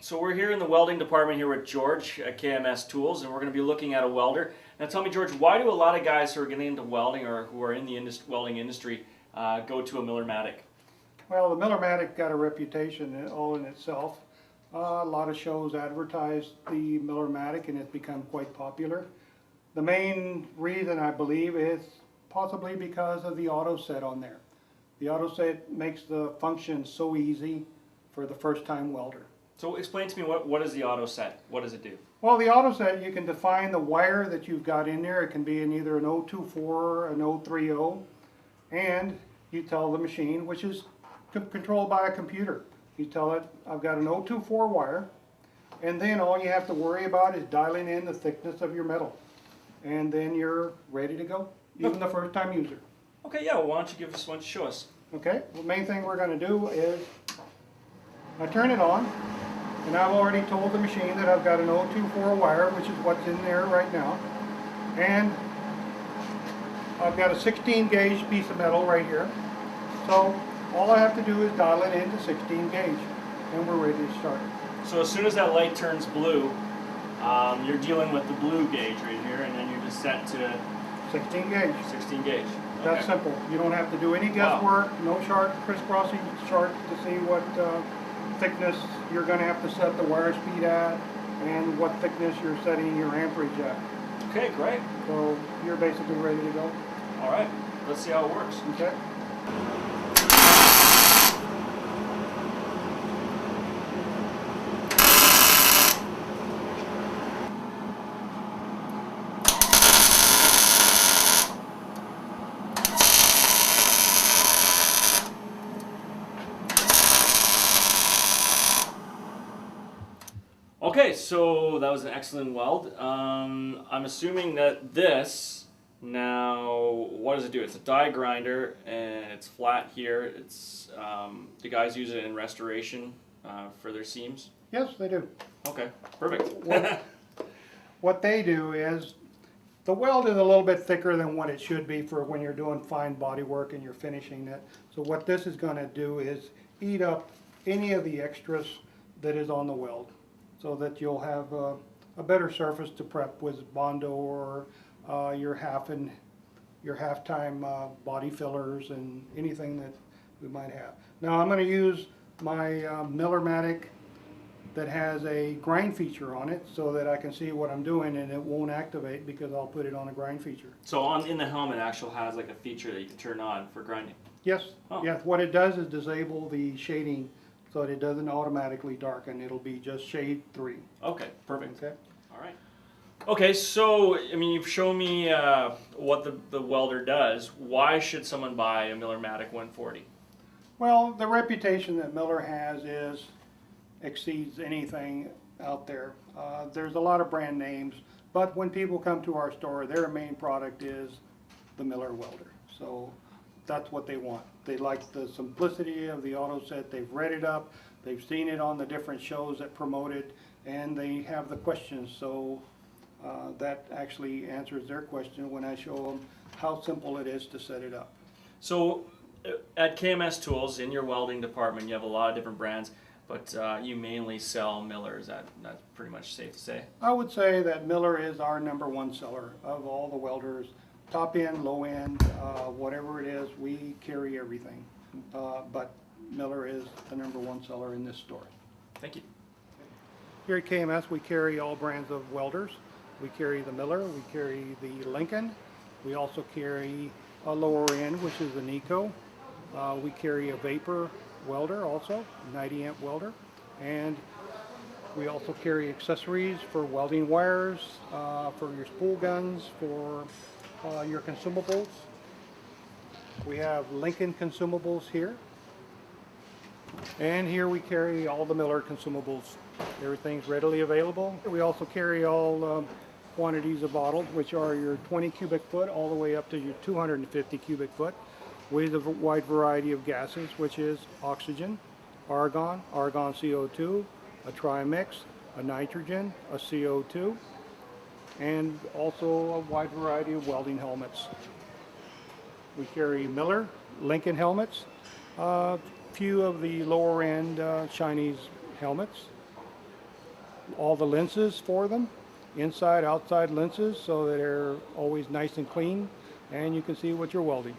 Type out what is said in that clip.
So we're here in the welding department here with George at KMS Tools, and we're going to be looking at a welder. Now tell me, George, why do a lot of guys who are getting into welding or who are in the welding industry go to a Millermatic? Well, the Millermatic got a reputation all in itself. A lot of shows advertise the Millermatic and it's become quite popular. The main reason, I believe, is possibly because of the Autoset on there. The Autoset makes the function so easy for the first-time welder. So explain to me, what is the Autoset? What does it do? Well, the Autoset, you can define the wire that you've got in there. It can be in either an 024 or an 030, and you tell the machine, which is controlled by a computer. You tell it, I've got an 024 wire, and then all you have to worry about is dialing in the thickness of your metal. And then you're ready to go, even the first-time user. Okay, yeah, well, why don't you show us? Okay, the main thing we're going to do is, I turn it on, and I've already told the machine that I've got an 024 wire, which is what's in there right now. And I've got a 16 gauge piece of metal right here. So all I have to do is dial it into 16 gauge, and we're ready to start. So as soon as that light turns blue, you're dealing with the blue gauge right here, and then you're just set to 16 gauge. 16 gauge. That's simple. You don't have to do any guesswork, no crisscrossing chart to see what thickness you're going to have to set the wire speed at and what thickness you're setting your amperage at. Okay, great. So you're basically ready to go. All right, let's see how it works. Okay. Okay, so that was an excellent weld. I'm assuming that this, now, what does it do? It's a die grinder, and it's flat here. It's the guys use it in restoration for their seams? Yes, they do. Okay, perfect. What they do is, the weld is a little bit thicker than what it should be for when you're doing fine body work and you're finishing it. So what this is going to do is eat up any of the extras that is on the weld, so that you'll have a better surface to prep with Bondo or your halftime body fillers and anything that we might have. Now I'm going to use my Millermatic that has a grind feature on it so that I can see what I'm doing and it won't activate because I'll put it on a grind feature. So in the helmet it actually has like a feature that you can turn on for grinding? Yes. Oh. Yes. What it does is disable the shading so that it doesn't automatically darken. It'll be just shade 3. Okay, perfect. Okay. All right. Okay, so I mean, you've shown me what the welder does. Why should someone buy a Millermatic 140? Well, the reputation that Miller has exceeds anything out there. There's a lot of brand names, but when people come to our store, their main product is the Miller welder. So that's what they want. They like the simplicity of the Autoset. They've read it up, they've seen it on the different shows that promote it, and they have the questions. So that actually answers their question when I show them how simple it is to set it up. So at KMS Tools, in your welding department, you have a lot of different brands, but you mainly sell Miller. Is that's pretty much safe to say? I would say that Miller is our #1 seller of all the welders. Top end, low end, whatever it is, we carry everything. But Miller is the #1 seller in this store. Thank you. Here at KMS, we carry all brands of welders. We carry the Miller, we carry the Lincoln. We also carry a lower end, which is the Nico. We carry a Vapor welder also, 90 amp welder. And we also carry accessories for welding wires, for your spool guns, for your consumables. We have Lincoln consumables here. And here we carry all the Miller consumables. Everything's readily available. We also carry all quantities of bottles, which are your 20 cubic foot all the way up to your 250 cubic foot, with a wide variety of gases, which is oxygen, argon, argon CO2, a trimix, a nitrogen, a CO2, and also a wide variety of welding helmets. We carry Miller, Lincoln helmets, a few of the lower end Chinese helmets, all the lenses for them, inside, outside lenses, so that they're always nice and clean, and you can see what you're welding.